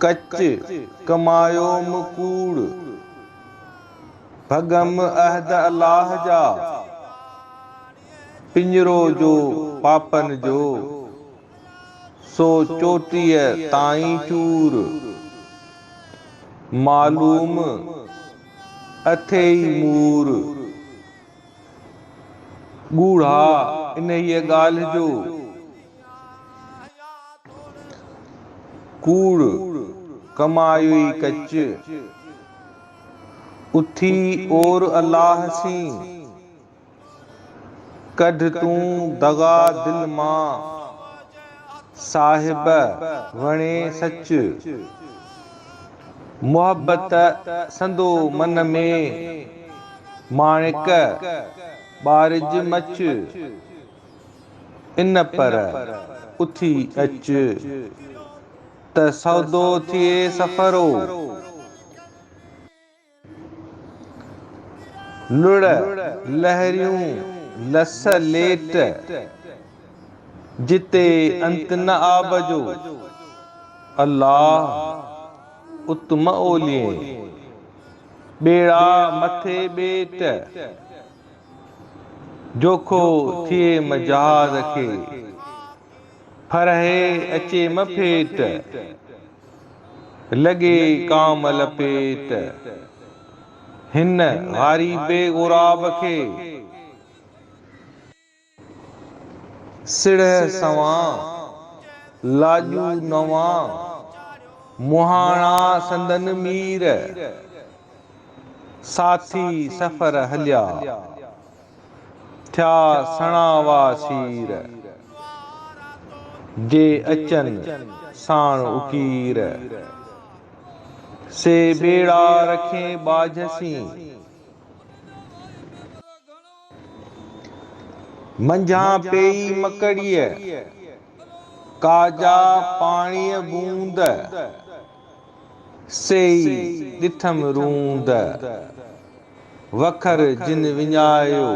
कच कमायो मुकूड़, भगम अहद अल्लाह जा, पिंजरो जो पापन जो, सो चोटीअ ताईं चूर, मालूम अथेई मूर। गूढ़ा इन्हीअ ॻाल्हि जो, कूड़ कमायुई कच, उथी और अल्लाह सी, कढ तूं दगा दिल मां, साहिब वणे सच। मोहब्बत संदो मन में, माणिक बारिज मच, इन पर उथी अच, त सौदो थिए सफ़रो। लुड़ लहरियूं लस लेट, जिते अंत न आब जो, अल्लाह उत्तम ओलिए, बेड़ा मथे बेट, जोखो थिए मजहाज़ खे, फरहे अचे मफेट, लगे काम लपेट, हिन ग़रीबे ग़ुराब खे, सिड़ सवां लाजू नवां, मुहाणा संदन मीर, साथी सफ़र हलिया, थिया सणावा सीर, जे अचन साण उकीर, से बेड़ा रखें बाझसी, मंझां पेई मकड़ीअ, काजा पाणीअ बूंद, सेई ॾिठम रूंद, वखर जिन विञायो,